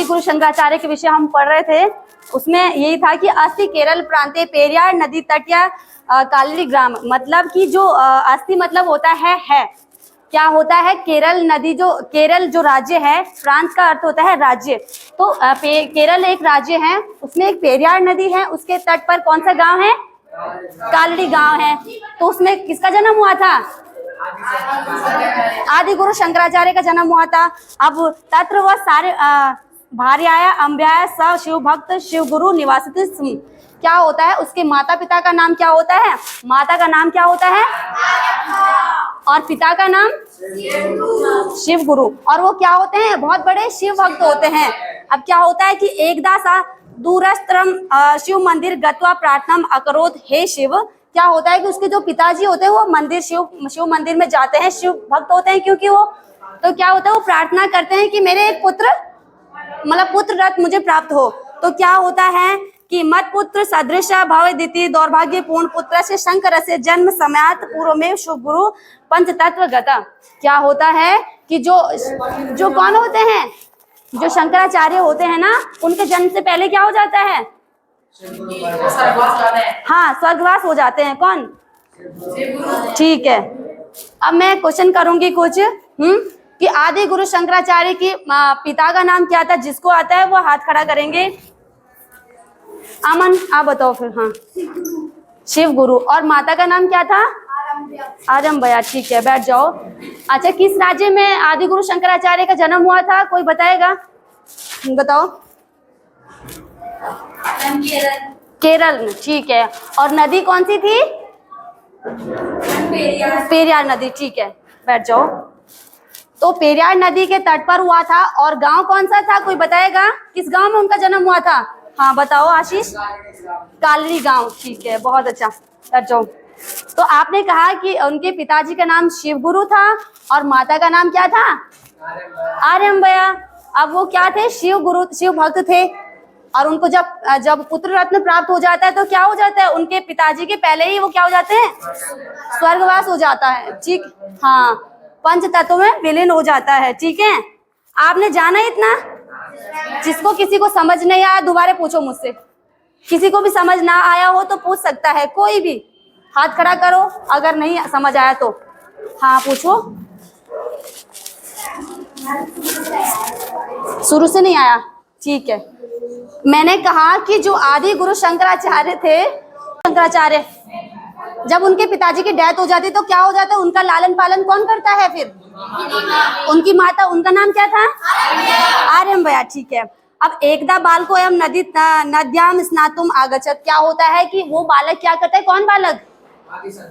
आदि गुरु शंकराचार्य के विषय हम पढ़ रहे थे, उसमें यही था कि अस्थि केरल प्रांते पेरियार नदी तट या कालरी ग्राम, मतलब कि जो अस्थि मतलब होता है क्या होता है, केरल नदी, जो केरल जो राज्य है, प्रांत का अर्थ होता है राज्य, तो केरल एक राज्य है, उसमें एक पेरियार नदी है, उसके तट पर कौन सा गांव है, कालड़ी गांव है। तो उसमें किसका जन्म हुआ था, आदि गुरु शंकराचार्य का जन्म हुआ था। अब तत्र वह सारे भार्याया अम्ब्याया स शिव भक्त शिव गुरु निवासित, क्या होता है, उसके माता पिता का नाम क्या होता है, माता का नाम क्या होता है, और पिता का नाम शिव गुरु, और वो क्या होते हैं, बहुत बड़े शिव भक्त होते हैं। अब क्या होता है कि एकदा सा दूरस्त्रम शिव मंदिर गत्वा प्रार्थना अकरोध, हे शिव, क्या होता है कि उसके जो पिताजी होते हैं वो मंदिर शिव मंदिर में जाते हैं, शिव भक्त होते हैं क्योंकि वो, तो क्या होता है वो प्रार्थना करते हैं कि मेरे एक पुत्र, मतलब पुत्र रत्न मुझे प्राप्त हो। तो क्या होता है कि मत पुत्र सदृश भवदिति दौर्भाग्यपूर्ण पुत्र से शंकर से जन्म समयात पूर्व में शुभ गुरु पंच तत्व गता। क्या होता है कि जो कौन होते हैं, जो शंकराचार्य होते हैं ना, उनके जन्म से पहले क्या हो जाता है, हाँ, स्वर्गवास हो जाते हैं। कौन, ठीक है। अब मैं क्वेश्चन करूंगी कुछ कि आदि गुरु शंकराचार्य की पिता का नाम क्या था, जिसको आता है वो हाथ खड़ा करेंगे। अमन आप बताओ फिर। हाँ, शिव गुरु। और माता का नाम क्या था, आरंभया, ठीक है, बैठ जाओ। अच्छा, किस राज्य में आदि गुरु शंकराचार्य का जन्म हुआ था, कोई बताएगा, बताओ। केरल में, ठीक है। और नदी कौन सी थी, पेरियार नदी, ठीक है, बैठ जाओ। तो पेरियार नदी के तट पर हुआ था, और गांव कौन सा था, कोई बताएगा, किस गांव में उनका जन्म हुआ था। हाँ बताओ आशीष, कालरी गांव, ठीक है, बहुत अच्छा, बैठ जाओ। तो आपने कहा कि उनके पिताजी का नाम शिव गुरु था और माता का नाम क्या था, आर्यम्बया। अब वो क्या थे, शिव गुरु, शिव भक्त थे, और उनको जब पुत्र रत्न प्राप्त हो जाता है तो क्या हो जाता है, उनके पिताजी के पहले ही वो क्या हो जाते हैं, स्वर्गवास हो जाता है, ठीक, हाँ, पंच तत्व में विलीन हो जाता है, ठीक है। आपने जाना इतना, जिसको किसी को समझ नहीं आया दोबारा पूछो मुझसे, किसी को भी समझ ना आया हो तो पूछ सकता है, कोई भी हाथ खड़ा करो अगर नहीं समझ आया तो। हाँ पूछो, शुरू से नहीं आया, ठीक है। मैंने कहा कि जो आदि गुरु शंकराचार्य थे, शंकराचार्य जब उनके पिताजी की डेथ हो जाती तो क्या हो जाता है, उनका लालन पालन कौन करता है फिर, उनकी माता, उनका नाम क्या था, आर्यम्बया, ठीक है। अब एकदा बाल को एवं नद्याम स्नातुम आगच्छत, क्या होता है कि वो बालक क्या करता है, कौन बालक,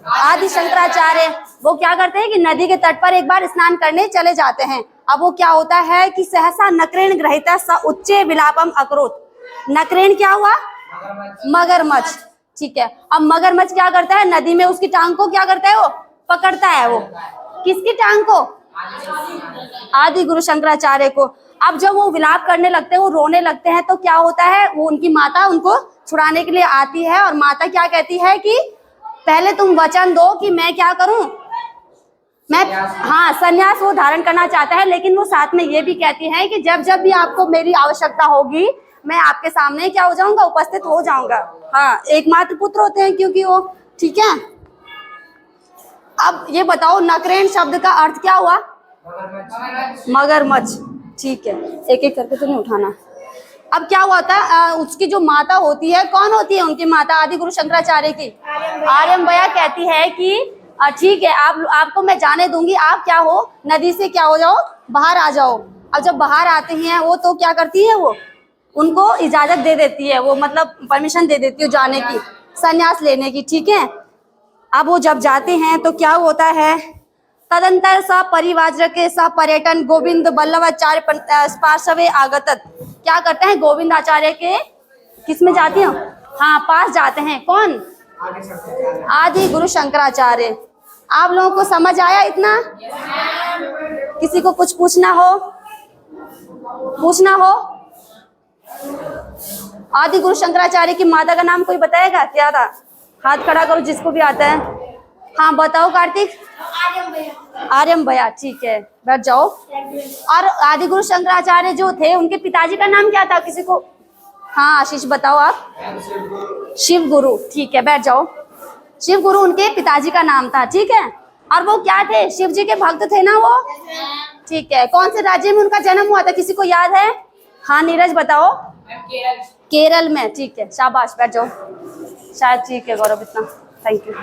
आदि शंकराचार्य, वो क्या करते हैं कि नदी के तट पर एक बार स्नान करने चले जाते हैं। अब वो क्या होता है कि सहसा नक्रेण ग्रहिता स उच्चे विलापम अकरोत, नक्रेण क्या हुआ, मगरमच्छ, ठीक है। अब मगरमच्छ क्या करता है, नदी में उसकी टांग को क्या करता है, वो पकड़ता है, वो किसकी टांग को, आदि गुरु शंकराचार्य को। अब जब वो विलाप करने लगते हैं, वो रोने लगते हैं, तो क्या होता है, वो उनकी माता उनको छुड़ाने के लिए आती है, और माता क्या कहती है कि पहले तुम वचन दो कि मैं क्या करूं, मैं, हाँ, संन्यास वो धारण करना चाहता है, लेकिन वो साथ में ये भी कहती है कि जब जब भी आपको मेरी आवश्यकता होगी मैं आपके सामने क्या हो जाऊंगा, उपस्थित हो जाऊंगा। हाँ, एकमात्र पुत्र होते हैं क्योंकि वो, ठीक है। अब ये बताओ नक्रेण शब्द का अर्थ क्या हुआ, मगरमच्छ, ठीक है, एक एक करके तो नहीं उठाना। अब क्या हुआ था, उसकी जो माता होती है, कौन होती है उनकी माता, आदि गुरु शंकराचार्य की, आर्यम्बया कहती है कि ठीक है, आपको मैं जाने दूंगी, आप क्या हो, नदी से क्या हो जाओ, बाहर आ जाओ। अब जब बाहर आते हैं वो तो क्या करती है, वो उनको इजाजत दे देती है, वो मतलब परमिशन दे देती है जाने की, संन्यास लेने की, ठीक है। अब वो जब जाते हैं तो क्या होता है, तदंतर स परिवार के स पर्यटन गोविंद बल्लभाचार्य पार्श्वे आगतत, क्या करते हैं, गोविंद आचार्य के किस में जाती हूँ, हाँ, पास जाते हैं, कौन, आदि गुरु शंकराचार्य। आप लोगों को समझ आया इतना, किसी को कुछ पूछना हो, आदि गुरु शंकराचार्य की माता का नाम कोई बताएगा, क्या था, हाथ खड़ा करो जिसको भी आता है। हाँ बताओ कार्तिक। आर्यम भैया, ठीक है बैठ जाओ। और आदि गुरु शंकराचार्य जो थे उनके पिताजी का नाम क्या था, किसी को? हाँ आशीष बताओ आप। शिव गुरु, ठीक है बैठ जाओ। शिव गुरु उनके पिताजी का नाम था, ठीक है। और वो क्या थे, शिव जी के भक्त थे ना वो? ठीक है। कौन से राज्य में उनका जन्म हुआ था, किसी को याद है? हाँ नीरज बताओ। केरल में, ठीक है शाबाश बैठ जाओ। शायद ठीक है गौरव, इतना थैंक यू।